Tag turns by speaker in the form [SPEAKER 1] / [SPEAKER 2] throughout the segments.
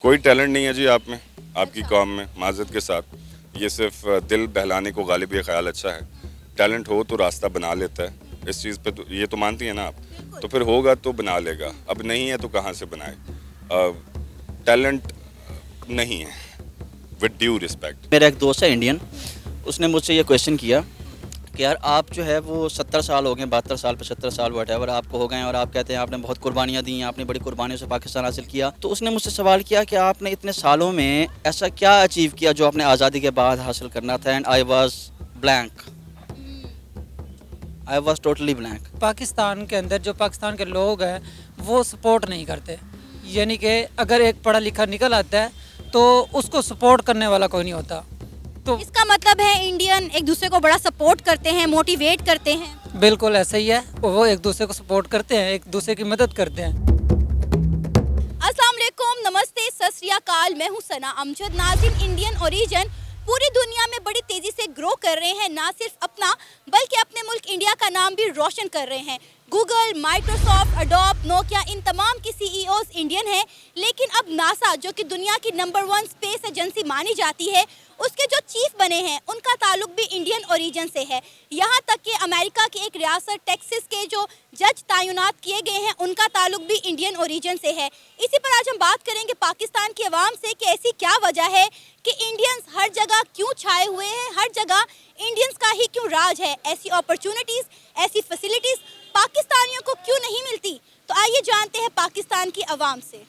[SPEAKER 1] کوئی ٹیلنٹ نہیں ہے جی آپ میں، آپ کی قوم میں، معذرت کے ساتھ یہ صرف دل بہلانے کو غالب یہ خیال اچھا ہے. ٹیلنٹ ہو تو راستہ بنا لیتا ہے. اس چیز پہ تو یہ تو مانتی ہیں نا آپ، تو پھر ہوگا تو بنا لے گا. اب نہیں ہے تو کہاں سے بنائے. ٹیلنٹ نہیں ہے، وتھ ڈیو رسپیکٹ.
[SPEAKER 2] میرا ایک دوست ہے انڈین، اس نے مجھ سے یہ کویشچن کیا کہ یار آپ جو ہے وہ 70 سال ہو گئے، 72 سال 75 سال واٹ ایور آپ کو ہو گئے ہیں، اور آپ کہتے ہیں آپ نے بہت قربانیاں دی ہیں، آپ نے بڑی قربانیوں سے پاکستان حاصل کیا. تو اس نے مجھ سے سوال کیا کہ آپ نے اتنے سالوں میں ایسا کیا اچیو کیا جو آپ نے آزادی کے بعد حاصل کرنا تھا. And I was blank, I was totally blank.
[SPEAKER 3] Pakistan کے اندر جو پاکستان کے لوگ ہیں وہ سپورٹ نہیں کرتے، یعنی کہ اگر ایک پڑھا لکھا نکل آتا ہے تو اس کو سپورٹ کرنے والا کوئی نہیں ہوتا. تو
[SPEAKER 4] اس کا مطلب ہے انڈین ایک دوسرے کو بڑا سپورٹ کرتے ہیں، موٹیویٹ کرتے ہیں.
[SPEAKER 3] بالکل ایسا ہی ہے، وہ ایک دوسرے کو سپورٹ کرتے ہیں، ایک دوسرے کی مدد کرتے ہیں.
[SPEAKER 4] السلام علیکم، نمستے، ست سری اکال. میں ہوں ثنا امجد. ناظرین، انڈین اوریجن پوری دنیا میں بڑی تیزی سے گرو کر رہے ہیں، نہ صرف اپنا بلکہ اپنے ملک انڈیا کا نام بھی روشن کر رہے ہیں. گوگل، مائکروسافٹ، اڈوب، نوکیا، ان تمام کی سی ای اوز انڈین ہیں. لیکن اب ناسا جو کہ دنیا کی نمبر 1 اسپیس ایجنسی مانی جاتی ہے، اس کے جو چیف بنے ہیں ان کا تعلق بھی انڈین اوریجن سے ہے. یہاں تک کہ امریکہ کی ایک ریاست ٹیکسس کے جو جج تعینات کیے گئے ہیں ان کا تعلق بھی انڈین اوریجن سے ہے. اسی پر آج ہم بات کریں گے پاکستان کی عوام سے کہ ایسی کیا وجہ ہے کہ انڈینز ہر جگہ کیوں چھائے ہوئے ہیں، ہر جگہ انڈینز کا ہی کیوں راج ہے. ایسی اپرچونٹیز، ایسی فیسلٹیز پاکستانیوں کو کیوں نہیں ملتی. تو آئیے جانتے ہیں پاکستان کی عوام سے.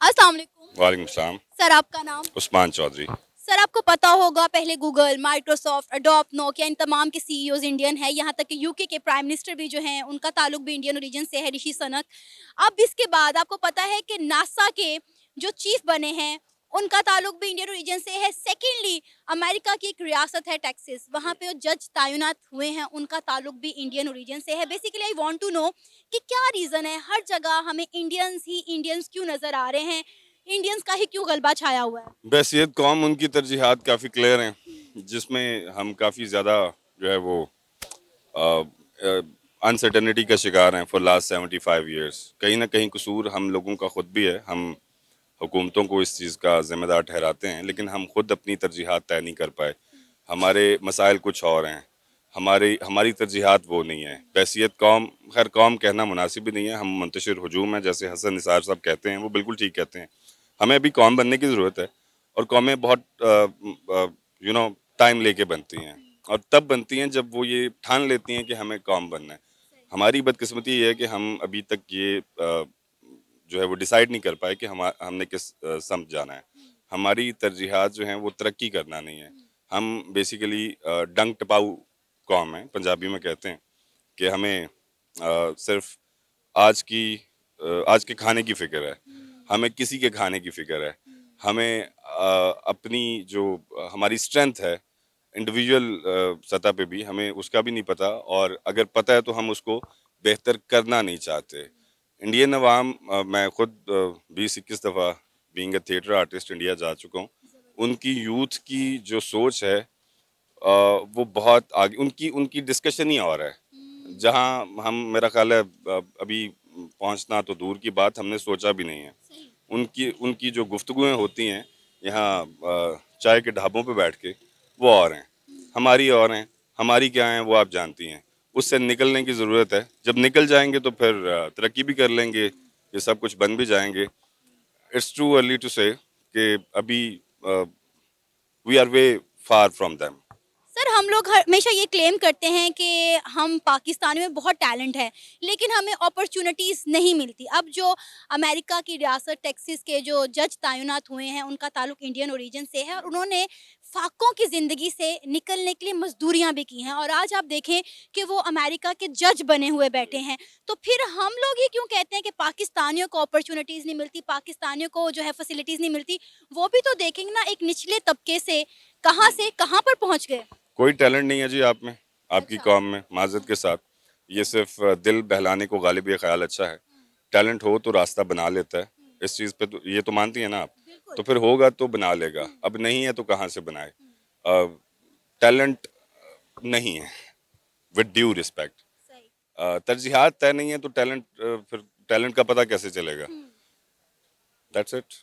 [SPEAKER 4] السلام علیکم.
[SPEAKER 1] وعلیکم السلام.
[SPEAKER 4] سر آپ کا نام؟
[SPEAKER 1] عثمان چودھری.
[SPEAKER 4] سر آپ کو پتا ہوگا پہلے گوگل، مائکروسافٹ، اڈوب، نوکیا ان تمام کے سی ای اوز انڈین ہے. یہاں تک کہ یو کے پرائم منسٹر بھی جو ہیں ان کا تعلق بھی انڈین اوریجن سے ہے، رشی سنک. اب اس کے بعد آپ کو پتا ہے کہ ناسا کے جو چیف بنے ہیں ان کا تعلق بھی انڈین اوریجن سے ہے. سیکنڈلی امریکہ کی ایک ریاست ہے ٹیکسس، وہاں پہ جو جج تعینات ہوئے ہیں ان کا تعلق بھی انڈین اوریجن سے ہے. Basically I want to know کہ کیا ریزن ہے ہر جگہ ہمیں انڈینز ہی انڈینز کیوں نظر آ رہے ہیں، انڈینز کا ہی کیوں غلبہ چھایا ہوا ہے.
[SPEAKER 1] بحیثیت قوم ان کی ترجیحات کافی کلیئر ہیں، جس میں ہم کافی زیادہ جو ہے وہ انسرٹنٹی کا شکار ہیں فار لاسٹ 75 ایئرس. کہیں نہ کہیں قصور ہم لوگوں کا خود بھی ہے. ہم حکومتوں کو اس چیز کا ذمہ دار ٹھہراتے ہیں، لیکن ہم خود اپنی ترجیحات طے نہیں کر پائے. ہمارے مسائل کچھ اور ہیں، ہماری ترجیحات وہ نہیں ہیں. بحیثیت قوم، خیر قوم کہنا مناسب بھی نہیں ہے، ہم منتشر ہجوم ہیں جیسے حسن نثار صاحب کہتے ہیں، وہ بالکل ٹھیک کہتے ہیں. ہمیں ابھی قوم بننے کی ضرورت ہے، اور قومیں بہت ٹائم لے کے بنتی ہیں، اور تب بنتی ہیں جب وہ یہ ٹھان لیتی ہیں کہ ہمیں قوم بننا ہے. ہماری بدقسمتی یہ ہے کہ ہم ابھی تک یہ جو ہے وہ ڈیسائیڈ نہیں کر پائے کہ ہم نے کس سمت جانا ہے. ہماری ترجیحات جو ہیں وہ ترقی کرنا نہیں ہے. ہم بیسیکلی ڈنگ ٹپاؤ قوم ہیں، پنجابی میں کہتے ہیں کہ ہمیں صرف آج کے کھانے کی فکر ہے، ہمیں کسی کے کھانے کی فکر ہے. ہمیں اپنی جو ہماری اسٹرینتھ ہے انڈیویجول سطح پہ بھی ہمیں اس کا بھی نہیں پتہ، اور اگر پتہ ہے تو ہم اس کو بہتر کرنا نہیں چاہتے. انڈین عوام، میں خود 20-21 دفعہ being a theatre artist India جا چکا ہوں. ان کی یوتھ کی جو سوچ ہے وہ بہت آگے، ان کی ڈسکشن ہی اور ہے. جہاں ہم، میرا خیال ہے ابھی پہنچنا تو دور کی بات، ہم نے سوچا بھی نہیں ہے. ان کی جو گفتگویں ہوتی ہیں یہاں چائے کے ڈھابوں پہ بیٹھ کے، وہ اور ہیں، ہماری اور ہیں. ہماری کیا ہیں وہ آپ جانتی ہیں. اس سے نکلنے کی ضرورت ہے. جب نکل جائیں گے تو پھر ترقی بھی کر لیں گے، یہ سب کچھ بن بھی جائیں گے. اٹس ٹو ارلی ٹو سے کہ ابھی we are way far from them.
[SPEAKER 4] Sir ہم لوگ ہمیشہ یہ کلیم کرتے ہیں کہ ہم پاکستانی میں بہت ٹیلنٹ ہے، لیکن ہمیں اپرچونٹیز نہیں ملتی. اب جو امریکہ کی ریاست ٹیکسس کے جو جج تعینات ہوئے ہیں ان کا تعلق انڈین اوریجن سے ہے، اور انہوں نے فاقوں کی زندگی سے نکلنے کے لیے مزدوریاں بھی کی ہیں، اور آج آپ دیکھیں کہ وہ امریکہ کے جج بنے ہوئے بیٹھے ہیں. تو پھر ہم لوگ ہی کیوں کہتے ہیں کہ پاکستانیوں کو اپرچونٹیز نہیں ملتی، پاکستانیوں کو جو ہے فیسلٹیز نہیں ملتی. وہ بھی تو دیکھیں گے نا، ایک نچلے طبقے سے کہاں پر پہنچ گئے.
[SPEAKER 1] کوئی ٹیلنٹ نہیں ہے جی آپ میں، آپ کی قوم میں، معذرت کے ساتھ یہ صرف دل بہلانے کو غالب یہ خیال اچھا ہے. ٹیلنٹ ہو تو راستہ بنا لیتا ہے. اس چیز پہ تو یہ تو مانتی ہیں نا آپ، تو پھر ہوگا تو بنا لے گا. اب نہیں ہے تو کہاں سے بنائے. ٹیلنٹ نہیں ہے، وتھ ڈیو رسپیکٹ. ترجیحات طے نہیں ہے تو ٹیلنٹ، پھر ٹیلنٹ کا پتہ کیسے چلے گا. That's it.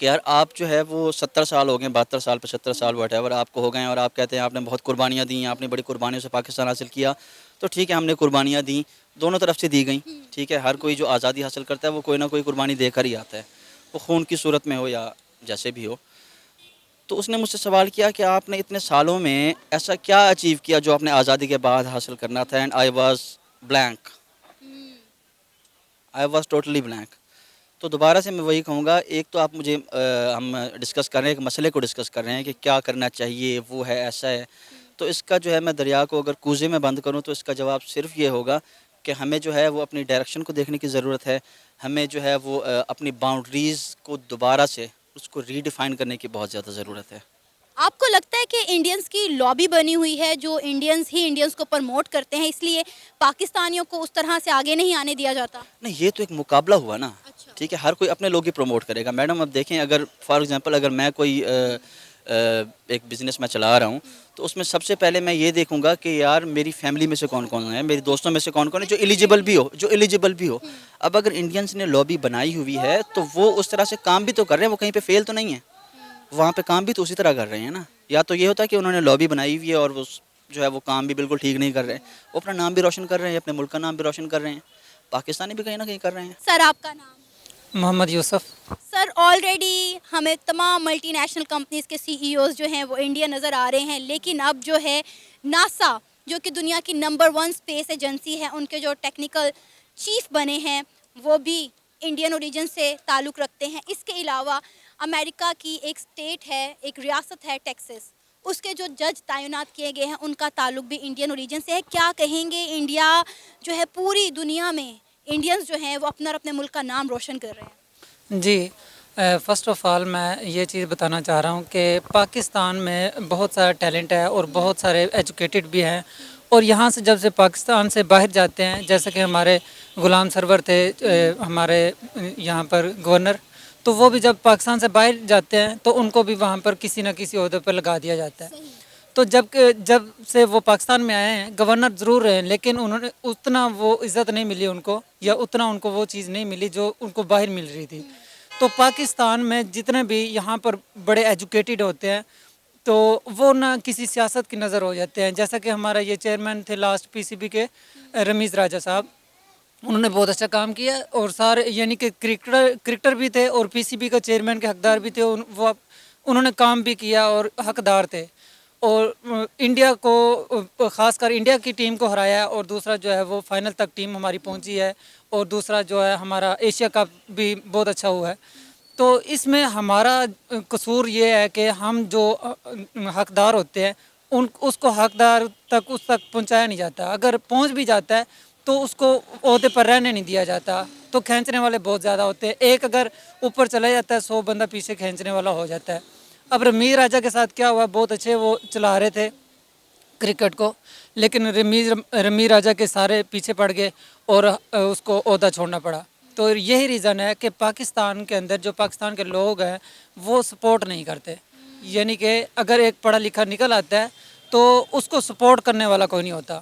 [SPEAKER 2] کہ یار آپ جو ہے وہ 70 سال ہو گئے 72 سال 75 سال واٹ ایور آپ کو ہو گئے ہیں اور آپ کہتے ہیں آپ نے بہت قربانیاں دی ہیں آپ نے بڑی قربانیوں سے پاکستان حاصل کیا تو ٹھیک ہے ہم نے قربانیاں دیں دونوں طرف سے دی گئیں ٹھیک ہے ہر کوئی جو آزادی حاصل کرتا ہے وہ کوئی نہ کوئی قربانی دے کر ہی آتا ہے وہ خون کی صورت میں ہو یا جیسے بھی ہو تو اس نے مجھ سے سوال کیا کہ آپ نے اتنے سالوں میں ایسا کیا اچیو کیا جو آپ نے آزادی کے بعد حاصل کرنا تھا and I was blank I was totally blank تو دوبارہ سے میں وہی کہوں گا ایک تو آپ مجھے ہم ڈسکس کر رہے ہیں ایک مسئلے کو ڈسکس کر رہے ہیں کہ کیا کرنا چاہیے وہ ہے ایسا ہے تو اس کا جو ہے میں دریا کو اگر کوزے میں بند کروں تو اس کا جواب صرف یہ ہوگا کہ ہمیں جو ہے وہ اپنی ڈائریکشن کو دیکھنے کی ضرورت ہے ہمیں جو ہے وہ اپنی باؤنڈریز کو دوبارہ سے اس کو ری ڈیفائن کرنے کی بہت زیادہ ضرورت ہے.
[SPEAKER 4] آپ کو لگتا ہے کہ انڈینز کی لابی بنی ہوئی ہے جو انڈینز کو پرموٹ کرتے ہیں اس لیے پاکستانیوں کو اس طرح سے آگے نہیں آنے دیا جاتا؟
[SPEAKER 2] نہیں یہ تو ایک مقابلہ ہوا نا
[SPEAKER 4] اچھا.
[SPEAKER 2] ٹھیک ہے ہر کوئی اپنے لوگ ہی پروموٹ کرے گا میڈم اب دیکھیں اگر فار ایگزامپل اگر میں کوئی ایک بزنس میں چلا رہا ہوں تو اس میں سب سے پہلے میں یہ دیکھوں گا کہ یار میری فیملی میں سے کون کون ہے میری دوستوں میں سے کون کون ہے جو ایلیجیبل بھی ہو اب اگر انڈینس نے لابی بنائی ہوئی ہے تو وہ اس طرح سے کام بھی تو کر رہے ہیں وہ کہیں پہ فیل تو نہیں ہے وہاں پہ کام بھی تو اسی طرح کر رہے ہیں نا یا تو یہ ہوتا ہے کہ انہوں نے لابی بنائی ہوئی ہے اور وہ جو ہے وہ کام بھی بالکل ٹھیک نہیں کر رہے وہ اپنا نام بھی روشن کر رہے ہیں اپنے ملک کا نام بھی روشن کر رہے ہیں پاکستانی بھی کہیں نہ کہیں کر رہے ہیں.
[SPEAKER 4] سر آپ کا نام؟
[SPEAKER 3] محمد یوسف.
[SPEAKER 4] سر آلریڈی ہمیں تمام ملٹی نیشنل کمپنیز کے سی ای اوز جو ہیں وہ انڈیا نظر آ رہے ہیں لیکن اب جو ہے ناسا جو کہ دنیا کی نمبر 1 اسپیس ایجنسی ہے ان کے جو ٹیکنیکل چیف بنے ہیں وہ بھی انڈین اوریجن سے تعلق رکھتے ہیں. اس کے علاوہ امریکہ کی ایک اسٹیٹ ہے ایک ریاست ہے ٹیکسس اس کے جو جج تعینات کیے گئے ہیں ان کا تعلق بھی انڈین اوریجن سے ہے. کیا کہیں گے انڈیا جو ہے پوری دنیا میں انڈینز جو ہیں وہ اپنے ملک کا نام روشن کر رہے ہیں؟
[SPEAKER 3] جی فرسٹ آف آل میں یہ چیز بتانا چاہ رہا ہوں کہ پاکستان میں بہت سارا ٹیلنٹ ہے اور بہت سارے ایجوکیٹڈ بھی ہیں اور یہاں سے جب سے پاکستان سے باہر جاتے ہیں جیسے کہ ہمارے غلام سرور تھے ہمارے یہاں پر گورنر تو وہ بھی جب پاکستان سے باہر جاتے ہیں تو ان کو بھی وہاں پر کسی نہ کسی عہدے پر لگا دیا جاتا ہے. تو جب سے وہ پاکستان میں آئے ہیں گورنر ضرور رہے لیکن انہوں نے اتنا وہ عزت نہیں ملی ان کو یا اتنا ان کو وہ چیز نہیں ملی جو ان کو باہر مل رہی تھی. تو پاکستان میں جتنے بھی یہاں پر بڑے ایجوکیٹڈ ہوتے ہیں تو وہ نہ کسی سیاست کی نظر ہو جاتے ہیں جیسا کہ ہمارا یہ چیئرمین تھے لاسٹ پی سی بی کے رمیز راجہ صاحب انہوں نے بہت اچھا کام کیا اور سارے یعنی کہ کرکٹر بھی تھے اور پی سی بی کا چیئرمین کے حقدار بھی تھے وہ انہوں نے کام بھی کیا اور حقدار تھے اور انڈیا کو خاص کر انڈیا کی ٹیم کو ہرایا اور دوسرا جو ہے وہ فائنل تک ٹیم ہماری پہنچی ہے اور دوسرا جو ہے ہمارا ایشیا کپ بھی بہت اچھا ہوا ہے. تو اس میں ہمارا قصور یہ ہے کہ ہم جو حقدار ہوتے ہیں اس کو حقدار تک پہنچایا نہیں جاتا. اگر پہنچ بھی جاتا ہے تو اس کو عہدے پر رہنے نہیں دیا جاتا. تو کھینچنے والے بہت زیادہ ہوتے ہیں ایک اگر اوپر چلا جاتا ہے 100 بندہ پیچھے کھینچنے والا ہو جاتا ہے. اب رمیز راجہ کے ساتھ کیا ہوا بہت اچھے وہ چلا رہے تھے کرکٹ کو لیکن رمیز راجہ کے سارے پیچھے پڑ گئے اور اس کو عہدہ چھوڑنا پڑا. تو یہی ریزن ہے کہ پاکستان کے اندر جو پاکستان کے لوگ ہیں وہ سپورٹ نہیں کرتے یعنی کہ اگر ایک پڑھا لکھا نکل آتا ہے تو اس کو سپورٹ کرنے والا کوئی نہیں ہوتا.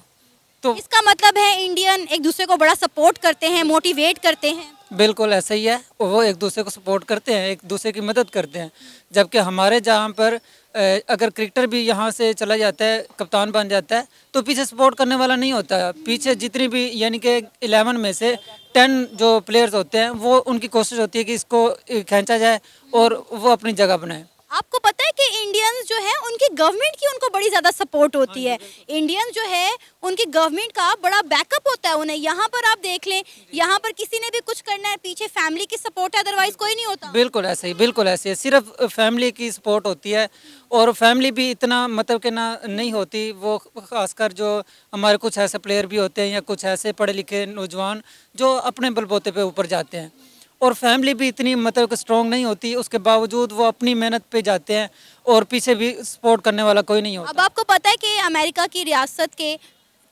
[SPEAKER 3] تو
[SPEAKER 4] اس کا مطلب ہے انڈین ایک دوسرے کو بڑا سپورٹ کرتے ہیں موٹیویٹ کرتے ہیں.
[SPEAKER 3] بالکل ایسا ہی ہے وہ ایک دوسرے کو سپورٹ کرتے ہیں ایک دوسرے کی مدد کرتے ہیں جبکہ ہمارے جہاں پر اگر کرکٹر بھی یہاں سے چلا جاتا ہے کپتان بن جاتا ہے تو پیچھے سپورٹ کرنے والا نہیں ہوتا. پیچھے جتنی بھی یعنی کہ 11 میں سے 10 جو پلیئرز ہوتے ہیں وہ ان کی کوشش ہوتی ہے کہ اس کو کھینچا جائے اور وہ اپنی جگہ بنائے.
[SPEAKER 4] آپ کو پتہ ہے کہ انڈینز جو ہے ان کی گورنمنٹ کی ان کو بڑی زیادہ سپورٹ ہوتی ہے. انڈین جو ہے ان کی گورنمنٹ کا بڑا بیک اپ ہوتا ہے انہیں. یہاں پر آپ دیکھ لیں یہاں پر کسی نے بھی کچھ کرنا ہے پیچھے فیملی کی سپورٹ ہے ادروائز کوئی نہیں ہوتا.
[SPEAKER 3] بالکل ایسے ہی صرف فیملی کی سپورٹ ہوتی ہے اور فیملی بھی اتنا مطلب کہ نہ نہیں ہوتی. وہ خاص کر جو ہمارے کچھ ایسے پلیئر بھی ہوتے ہیں یا کچھ ایسے پڑھے لکھے نوجوان جو اپنے بل بوتے پہ اوپر جاتے ہیں اور فیملی بھی اتنی مطلب کہ اسٹرانگ نہیں ہوتی اس کے باوجود وہ اپنی محنت پہ جاتے ہیں اور پیچھے بھی سپورٹ کرنے والا کوئی نہیں ہوتا.
[SPEAKER 4] اب آپ کو پتہ ہے کہ امریکہ کی ریاست کے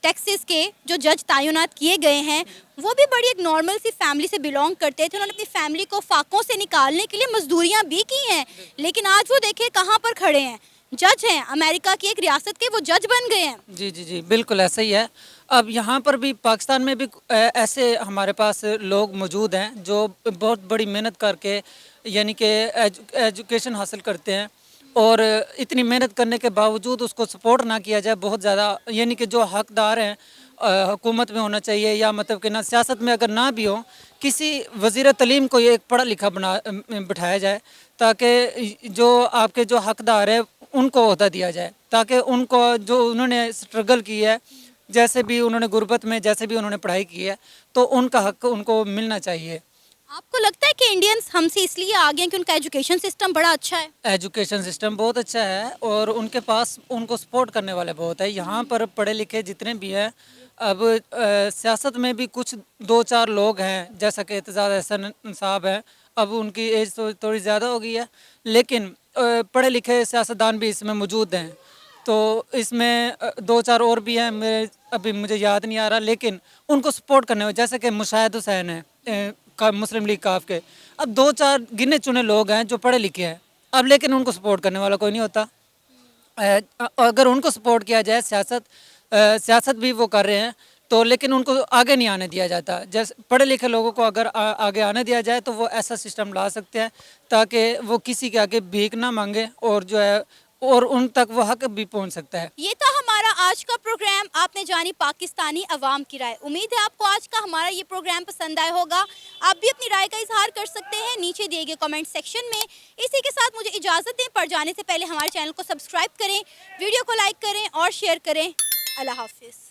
[SPEAKER 4] ٹیکسس کے جو جج تعینات کیے گئے ہیں وہ بھی بڑی ایک نارمل سی فیملی سے بلونگ کرتے تھے. انہوں نے اپنی فیملی کو فاقوں سے نکالنے کے لیے مزدوریاں بھی کی ہیں لیکن آج وہ دیکھیں کہاں پر کھڑے ہیں. جج ہیں امریکہ کی ایک ریاست کے وہ جج بن گئے ہیں.
[SPEAKER 3] جی بالکل ایسا ہی ہے. اب یہاں پر بھی پاکستان میں بھی ایسے ہمارے پاس لوگ موجود ہیں جو بہت بڑی محنت کر کے یعنی کہ ایجوکیشن حاصل کرتے ہیں اور اتنی محنت کرنے کے باوجود اس کو سپورٹ نہ کیا جائے بہت زیادہ، یعنی کہ جو حقدار ہیں حکومت میں ہونا چاہیے یا مطلب کہ نہ سیاست میں اگر نہ بھی ہو، کسی وزیر تعلیم کو یہ ایک پڑھا لکھا بٹھایا جائے تاکہ جو آپ کے جو حقدار ہیں ان کو عہدہ دیا جائے، تاکہ ان کو جو انہوں نے اسٹرگل کی ہے، جیسے بھی انہوں نے غربت میں جیسے بھی انہوں نے پڑھائی کی ہے، تو ان کا حق ان کو ملنا چاہیے۔
[SPEAKER 4] آپ کو لگتا ہے کہ انڈینس ہم سے اس لیے آگے ہیں کہ ان کا ایجوکیشن سسٹم بڑا اچھا ہے؟
[SPEAKER 3] ایجوکیشن سسٹم بہت اچھا ہے اور ان کے پاس ان کو سپورٹ کرنے والے بہت ہے۔ یہاں پر پڑھے لکھے جتنے بھی ہیں، اب سیاست میں بھی کچھ 2-4 لوگ ہیں جیسا کہ اعتزاز احسن صاحب ہیں، اب ان کی ایج تھوڑی زیادہ ہو گئی ہے، لیکن پڑھے لکھے سیاستدان بھی اس میں موجود ہیں۔ تو اس میں 2-4 اور بھی ہیں، ابھی مجھے یاد نہیں آ رہا، لیکن ان کو سپورٹ کرنے والے جیسے کہ مشاہد حسین ہیں مسلم لیگ کاف کے، اب 2-4 گنے چنے لوگ ہیں جو پڑھے لکھے ہیں، اب لیکن ان کو سپورٹ کرنے والا کوئی نہیں ہوتا۔ اگر ان کو سپورٹ کیا جائے، سیاست بھی وہ کر رہے ہیں تو لیکن ان کو آگے نہیں آنے دیا جاتا۔ جیسے پڑھے لکھے لوگوں کو اگر آگے آنے دیا جائے تو وہ ایسا سسٹم لا سکتے ہیں تاکہ وہ کسی کے آگے بھیک نہ مانگے اور جو ہے اور ان تک وہ حق بھی پہنچ سکتا ہے۔
[SPEAKER 4] یہ تھا ہمارا آج کا پروگرام، آپ نے جانی پاکستانی عوام کی رائے۔ امید ہے آپ کو آج کا ہمارا یہ پروگرام پسند آیا ہوگا۔ آپ بھی اپنی رائے کا اظہار کر سکتے ہیں نیچے دیے گئے کمنٹ سیکشن میں۔ اسی کے ساتھ مجھے اجازت دیں، پر جانے سے پہلے ہمارے چینل کو سبسکرائب کریں، ویڈیو کو لائک کریں اور شیئر کریں۔ اللہ حافظ۔